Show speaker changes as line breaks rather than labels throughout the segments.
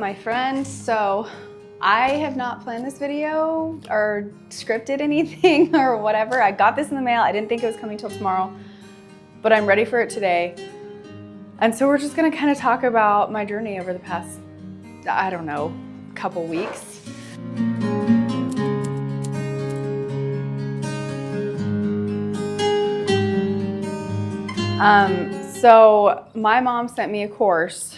my friend. So I have not planned this video or scripted anything or whatever. I got this in the mail. I didn't think it was coming till tomorrow, but I'm ready for it today. And so we're just gonna kind of talk about my journey over the past, I don't know, couple weeks. So my mom sent me a course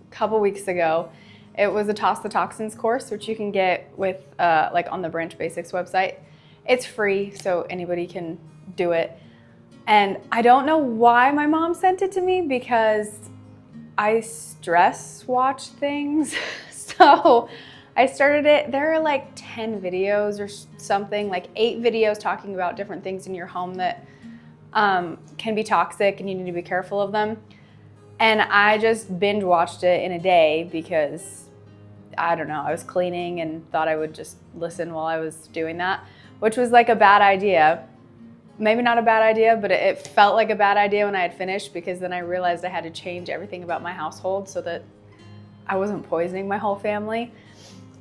a couple weeks ago. It was a Toss the Toxins course, which you can get with like on the Branch Basics website. It's free, so anybody can do it. And I don't know why my mom sent it to me, because I stress watch things. So I started it. There are like 10 videos or something, like 8 videos talking about different things in your home that can be toxic and you need to be careful of them. And I just binge watched it in a day because, I don't know, I was cleaning and thought I would just listen while I was doing that, which was like a bad idea. Maybe not a bad idea, but it felt like a bad idea when I had finished, because then I realized I had to change everything about my household so that I wasn't poisoning my whole family.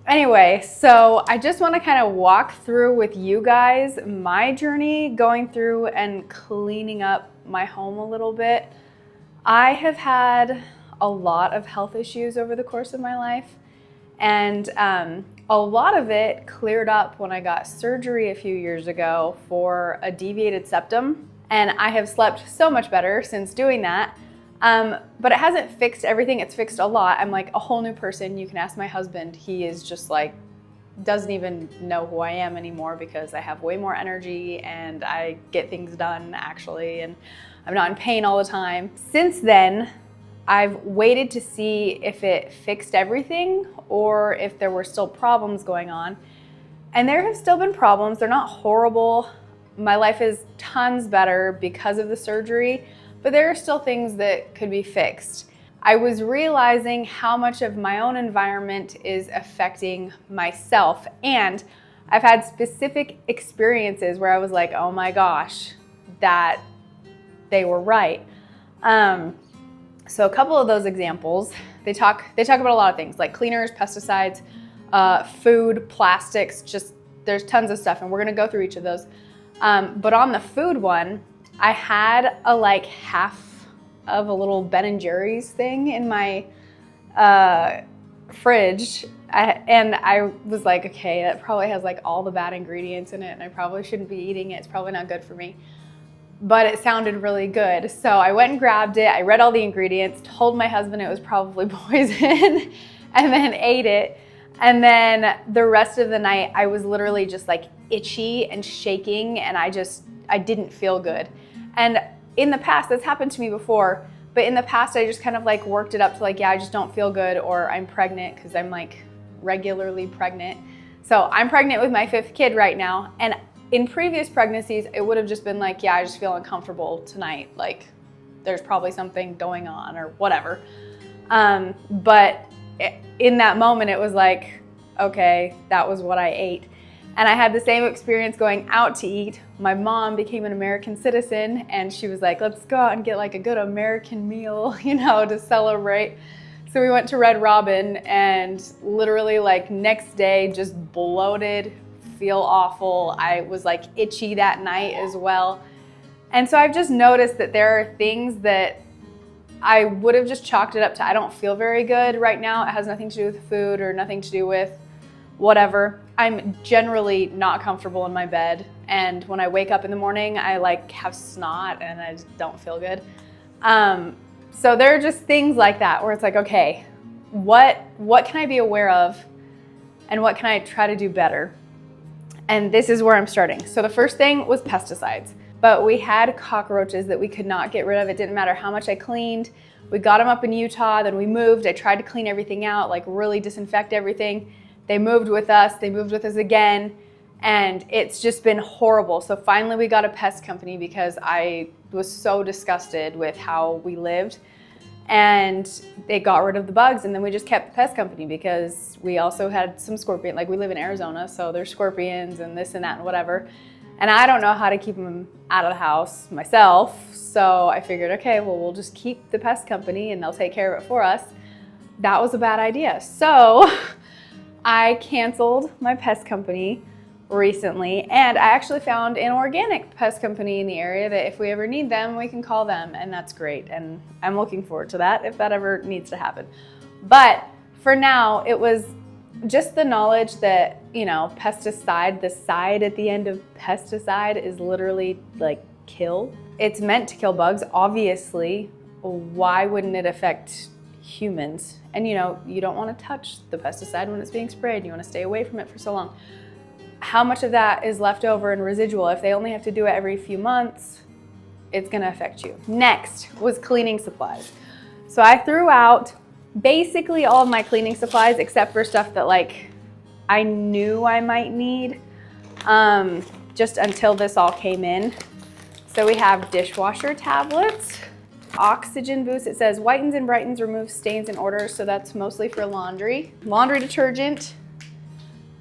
Anyway, so I just want to kind of walk through with you guys my journey going through and cleaning up my home a little bit. I have had a lot of health issues over the course of my life, and a lot of it cleared up when I got surgery a few years ago for a deviated septum, and I have slept so much better since doing that. But it hasn't fixed everything. It's fixed a lot. I'm like a whole new person. You can ask my husband. He is just like, doesn't even know who I am anymore, because I have way more energy and I get things done actually, and I'm not in pain all the time. Since then, I've waited to see if it fixed everything or if there were still problems going on. And there have still been problems. They're not horrible. My life is tons better because of the surgery, but there are still things that could be fixed. I was realizing how much of my own environment is affecting myself, and I've had specific experiences where I was like, oh my gosh, that they were right. So a couple of those examples, they talk about a lot of things like cleaners, pesticides, food, plastics, just there's tons of stuff, and we're gonna go through each of those. But on the food one, I had a like half of a little Ben & Jerry's thing in my fridge. And I was like, okay, that probably has like all the bad ingredients in it, and I probably shouldn't be eating it. It's probably not good for me. But it sounded really good. So I went and grabbed it. I read all the ingredients, told my husband it was probably poison, and then ate it. And then the rest of the night, I was literally just like itchy and shaking, and I didn't feel good. And in the past, that's happened to me before, but in the past, I just kind of like worked it up to like, yeah, I just don't feel good, or I'm pregnant, because I'm like regularly pregnant. So I'm pregnant with my 5th kid right now. And in previous pregnancies, it would have just been like, yeah, I just feel uncomfortable tonight. Like there's probably something going on or whatever. But in that moment, it was like, okay, that was what I ate. And I had the same experience going out to eat. My mom became an American citizen, and she was like, let's go out and get like a good American meal, to celebrate. So we went to Red Robin, and literally like next day, just bloated, feel awful. I was like itchy that night as well. And so I've just noticed that there are things that I would have just chalked it up to, I don't feel very good right now. It has nothing to do with food or nothing to do with whatever. I'm generally not comfortable in my bed, and when I wake up in the morning, I like have snot and I just don't feel good. So there are just things like that where it's like, okay, what can I be aware of, and what can I try to do better? And this is where I'm starting. So the first thing was pesticides, but we had cockroaches that we could not get rid of. It didn't matter how much I cleaned. We got them up in Utah, then we moved. I tried to clean everything out, like really disinfect everything. They moved with us again, and it's just been horrible. So finally we got a pest company because I was so disgusted with how we lived, and they got rid of the bugs, and then we just kept the pest company because we also had some scorpion, like we live in Arizona, so there's scorpions and this and that and whatever. And I don't know how to keep them out of the house myself, so I figured, okay, well, we'll just keep the pest company and they'll take care of it for us. that was a bad idea. So I canceled my pest company recently, and I actually found an organic pest company in the area that if we ever need them, we can call them, and that's great. And I'm looking forward to that if that ever needs to happen. But for now, it was just the knowledge that, you know, pesticide, the side at the end of pesticide is literally like kill. It's meant to kill bugs, obviously. Why wouldn't it affect humans? And you know, you don't want to touch the pesticide when it's being sprayed. You want to stay away from it for so long. How much of that is left over and residual? If they only have to do it every few months, it's going to affect you. Next was cleaning supplies. So I threw out basically all of my cleaning supplies except for stuff that like I knew I might need just until this all came in. So we have dishwasher tablets, oxygen boost. It says whitens and brightens, removes stains and odors. So that's mostly for laundry. Laundry detergent.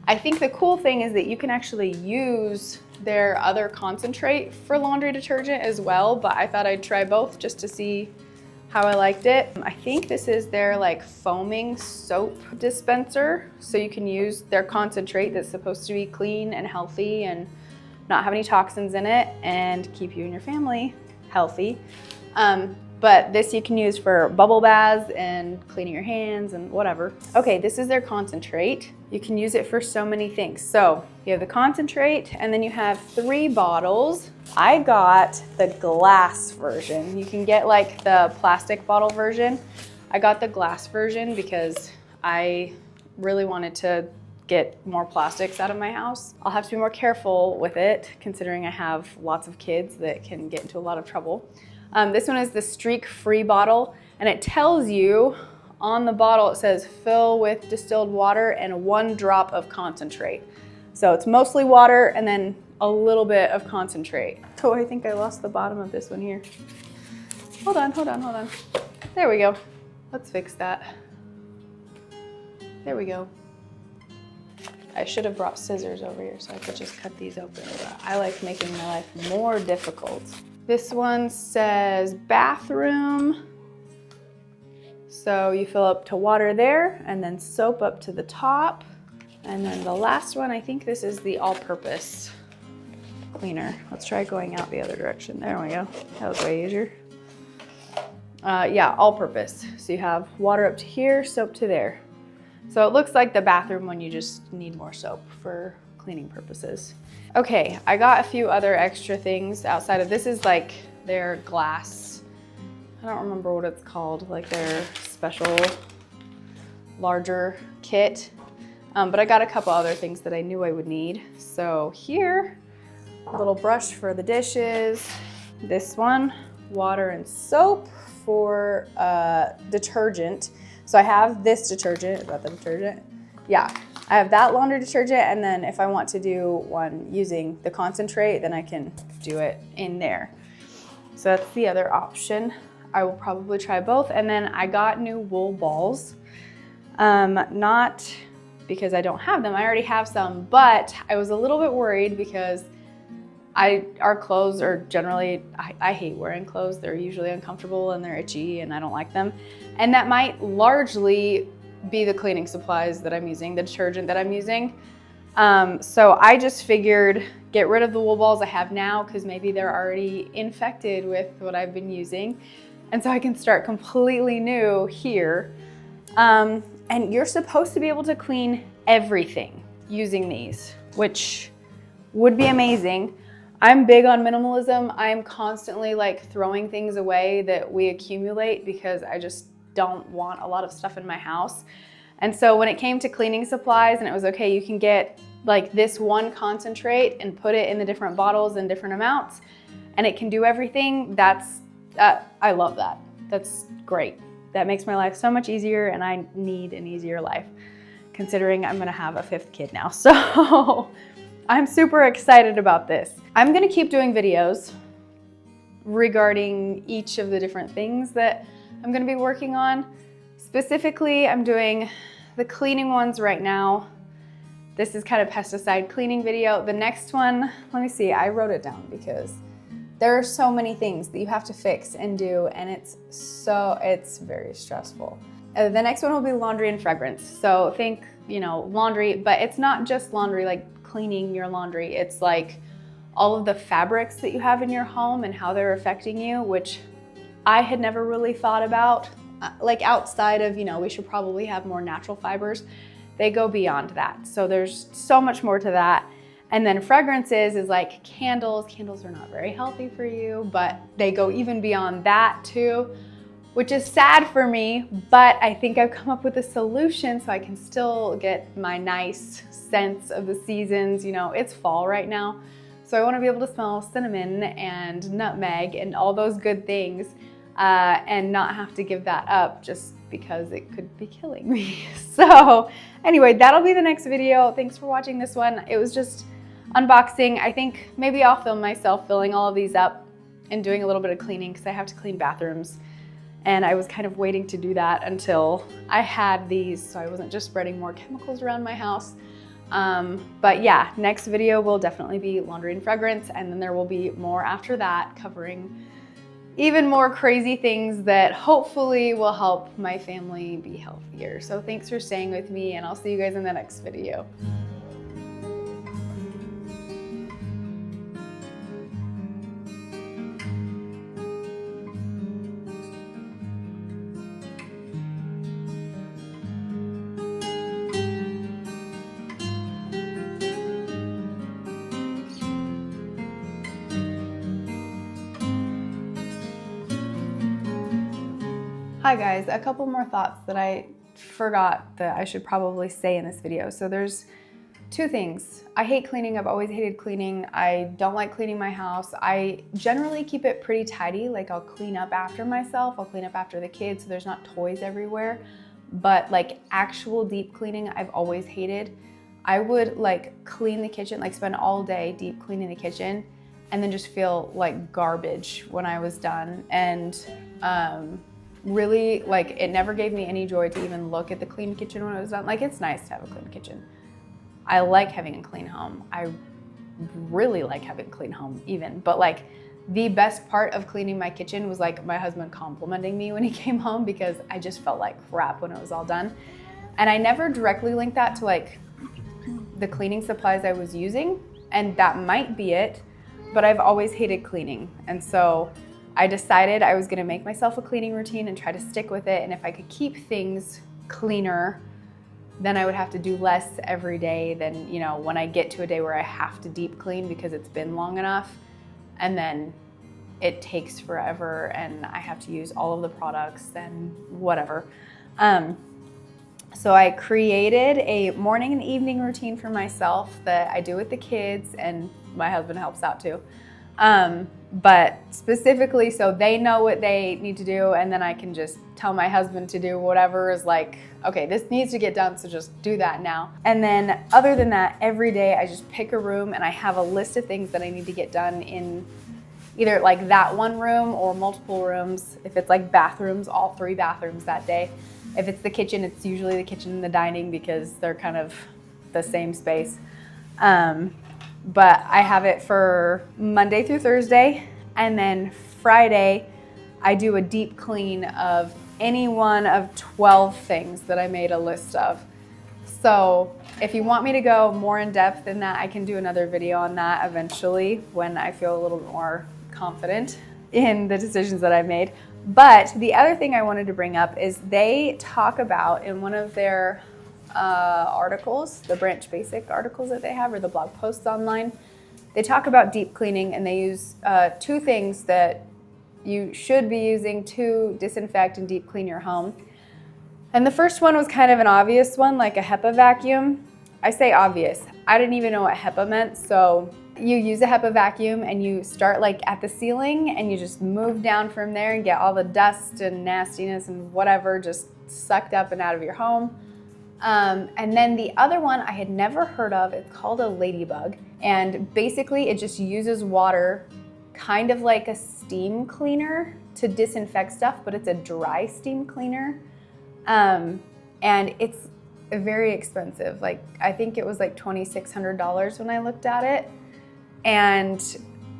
I think the cool thing is that you can actually use their other concentrate for laundry detergent as well, but I thought I'd try both just to see how I liked it. I think this is their like foaming soap dispenser. So you can use their concentrate that's supposed to be clean and healthy and not have any toxins in it and keep you and your family healthy. But this you can use for bubble baths and cleaning your hands and whatever. Okay, this is their concentrate. You can use it for so many things. So you have the concentrate and then you have 3 bottles. I got the glass version. You can get like the plastic bottle version. I got the glass version because I really wanted to get more plastics out of my house. I'll have to be more careful with it considering I have lots of kids that can get into a lot of trouble. This one is the streak-free bottle, and it tells you on the bottle, it says fill with distilled water and 1 drop of concentrate. So it's mostly water and then a little bit of concentrate. Oh, I think I lost the bottom of this one here. Hold on. There we go. Let's fix that. There we go. I should have brought scissors over here so I could just cut these open, but I like making my life more difficult. This one says bathroom. So you fill up to water there and then soap up to the top. And then the last one, I think this is the all-purpose cleaner. Let's try going out the other direction. There we go. That was way easier. Yeah, all-purpose. So you have water up to here, soap to there. So it looks like the bathroom one, you just need more soap for cleaning purposes. Okay, I got a few other extra things outside of this. Is like their glass, I don't remember what it's called, like their special larger kit. But I got a couple other things that I knew I would need. So here, a little brush for the dishes. This one, water and soap for detergent. So I have this detergent, is that the detergent? Yeah, I have that laundry detergent, and then if I want to do one using the concentrate, then I can do it in there. So that's the other option. I will probably try both. And then I got new wool balls. Not because I don't have them, I already have some, but I was a little bit worried because our clothes are generally, I hate wearing clothes. They're usually uncomfortable and they're itchy and I don't like them. And that might largely be the cleaning supplies that I'm using, the detergent that I'm using. So I just figured get rid of the wool balls I have now because maybe they're already infected with what I've been using. And so I can start completely new here. And you're supposed to be able to clean everything using these, which would be amazing. I'm big on minimalism. I'm constantly like throwing things away that we accumulate because I just don't want a lot of stuff in my house. And so when it came to cleaning supplies and it was okay, you can get like this one concentrate and put it in the different bottles in different amounts and it can do everything. I love that. That's great. That makes my life so much easier and I need an easier life considering I'm gonna have a 5th kid now. So I'm super excited about this. I'm gonna keep doing videos regarding each of the different things that I'm gonna be working on. Specifically, I'm doing the cleaning ones right now. This is kind of pesticide cleaning video. The next one, let me see, I wrote it down because there are so many things that you have to fix and do and it's very stressful. The next one will be laundry and fragrance. So think, you know, laundry, but it's not just laundry, like cleaning your laundry. It's like all of the fabrics that you have in your home and how they're affecting you, which I had never really thought about. Like outside of, you know, we should probably have more natural fibers. They go beyond that. So there's so much more to that. And then fragrances is like candles. Candles are not very healthy for you, but they go even beyond that too, which is sad for me, but I think I've come up with a solution so I can still get my nice sense of the seasons. You know, it's fall right now, so I want to be able to smell cinnamon and nutmeg and all those good things and not have to give that up just because it could be killing me. So anyway, that'll be the next video. Thanks for watching this one. It was just unboxing. I think maybe I'll film myself filling all of these up and doing a little bit of cleaning because I have to clean bathrooms. And I was kind of waiting to do that until I had these, so I wasn't just spreading more chemicals around my house. But yeah, next video will definitely be laundry and fragrance, and then there will be more after that covering even more crazy things that hopefully will help my family be healthier. So thanks for staying with me, and I'll see you guys in the next video. Hi guys, a couple more thoughts that I forgot that I should probably say in this video. So there's two things. I hate cleaning. I've always hated cleaning. I don't like cleaning my house. I generally keep it pretty tidy. Like I'll clean up after myself. I'll clean up after the kids so there's not toys everywhere. But like actual deep cleaning, I've always hated. I would like clean the kitchen, like spend all day deep cleaning the kitchen and then just feel like garbage when I was done. And really, like, it never gave me any joy to even look at the clean kitchen when I was done. Like, it's nice to have a clean kitchen. I like having a clean home. I really like having a clean home even. But like, the best part of cleaning my kitchen was like my husband complimenting me when he came home because I just felt like crap when it was all done. And I never directly linked that to like the cleaning supplies I was using, and that might be it, but I've always hated cleaning. And so I decided I was gonna make myself a cleaning routine and try to stick with it. And if I could keep things cleaner, then I would have to do less every day than, you know, when I get to a day where I have to deep clean because it's been long enough, and then it takes forever and I have to use all of the products and whatever. So I created a morning and evening routine for myself that I do with the kids, and my husband helps out too. But specifically so they know what they need to do, and then I can just tell my husband to do whatever is like, okay, this needs to get done, so just do that now. And then other than that, every day I just pick a room and I have a list of things that I need to get done in either like that one room or multiple rooms. If it's like bathrooms, all 3 bathrooms that day. If it's the kitchen, it's usually the kitchen and the dining because they're kind of the same space. But I have it for Monday through Thursday, and then Friday I do a deep clean of any one of 12 things that I made a list of. So if you want me to go more in depth in that, I can do another video on that eventually when I feel a little bit more confident in the decisions that I've made. But the other thing I wanted to bring up is they talk about in one of their articles, the Branch Basic articles that they have, or the blog posts online, they talk about deep cleaning, and they use 2 things that you should be using to disinfect and deep clean your home. And the first one was kind of an obvious one, like a HEPA vacuum. I say obvious. I didn't even know what HEPA meant. So you use a HEPA vacuum and you start like at the ceiling and you just move down from there and get all the dust and nastiness and whatever just sucked up and out of your home. And then the other one I had never heard of, it's called a ladybug. And basically it just uses water, kind of like a steam cleaner to disinfect stuff, but it's a dry steam cleaner. And it's very expensive. Like, I think it was like $2,600 when I looked at it. And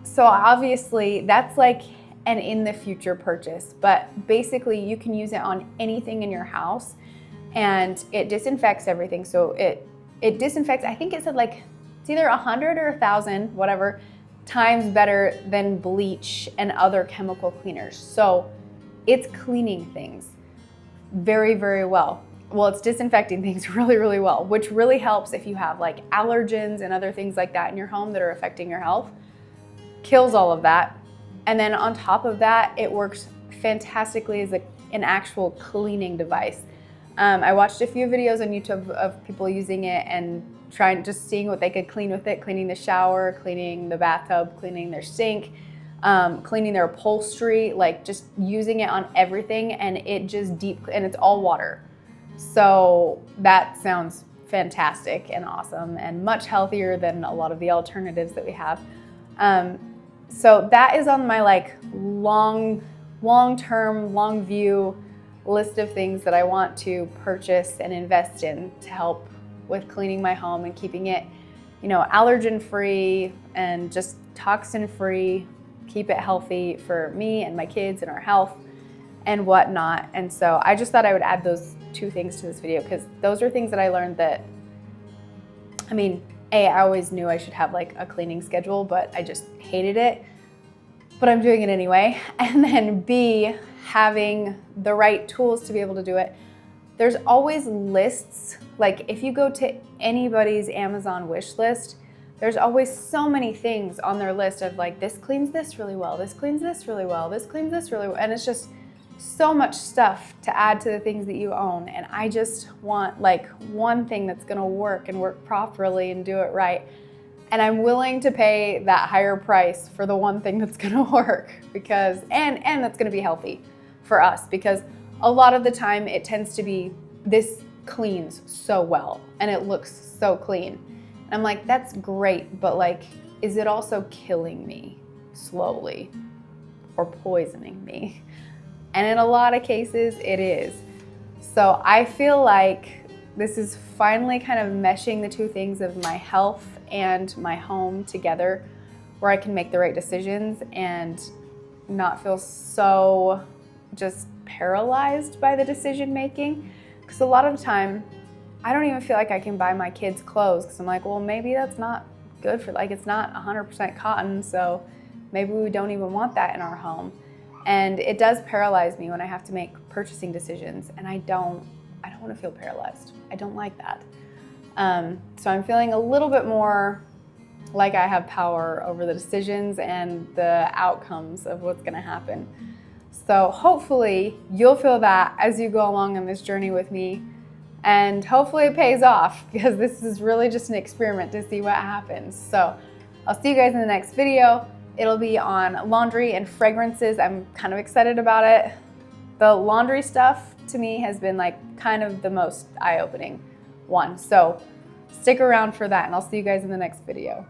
so obviously that's like and in the future purchase. But basically you can use it on anything in your house, and it disinfects everything. So it disinfects, I think it said like, it's either 100 or 1,000, whatever, times better than bleach and other chemical cleaners. So it's cleaning things very, very well. Well, it's disinfecting things really, really well, which really helps if you have like allergens and other things like that in your home that are affecting your health. Kills all of that. And then on top of that, it works fantastically as an actual cleaning device. I watched a few videos on YouTube of people using it and just seeing what they could clean with it, cleaning the shower, cleaning the bathtub, cleaning their sink, cleaning their upholstery, like just using it on everything, and it just and it's all water. So that sounds fantastic and awesome and much healthier than a lot of the alternatives that we have. So that is on my like long-term, long view list of things that I want to purchase and invest in to help with cleaning my home and keeping it, you know, allergen free and just toxin free, keep it healthy for me and my kids and our health and whatnot. And so I just thought I would add those two things to this video, because those are things that I learned that, I mean, A, I always knew I should have like a cleaning schedule, but I just hated it, but I'm doing it anyway. And then B, having the right tools to be able to do it. There's always lists. Like if you go to anybody's Amazon wish list, there's always so many things on their list of like, this cleans this really well, this cleans this really well, this cleans this really well. And it's just so much stuff to add to the things that you own. And I just want like one thing that's gonna work and work properly and do it right. And I'm willing to pay that higher price for the one thing that's gonna work, because, and that's gonna be healthy for us, because a lot of the time it tends to be, this cleans so well and it looks so clean. And I'm like, that's great, but like, is it also killing me slowly or poisoning me? And in a lot of cases it is. So I feel like this is finally kind of meshing the two things of my health and my home together, where I can make the right decisions and not feel so just paralyzed by the decision making. Because a lot of the time I don't even feel like I can buy my kids clothes, because I'm like, well, maybe that's not good for, like, it's not 100% cotton, so maybe we don't even want that in our home. And it does paralyze me when I have to make purchasing decisions, and I don't want to feel paralyzed. I don't like that. So I'm feeling a little bit more like I have power over the decisions and the outcomes of what's going to happen. So hopefully you'll feel that as you go along on this journey with me, and hopefully it pays off, because this is really just an experiment to see what happens. So I'll see you guys in the next video. It'll be on laundry and fragrances. I'm kind of excited about it. The laundry stuff to me has been like kind of the most eye-opening one. So stick around for that, and I'll see you guys in the next video.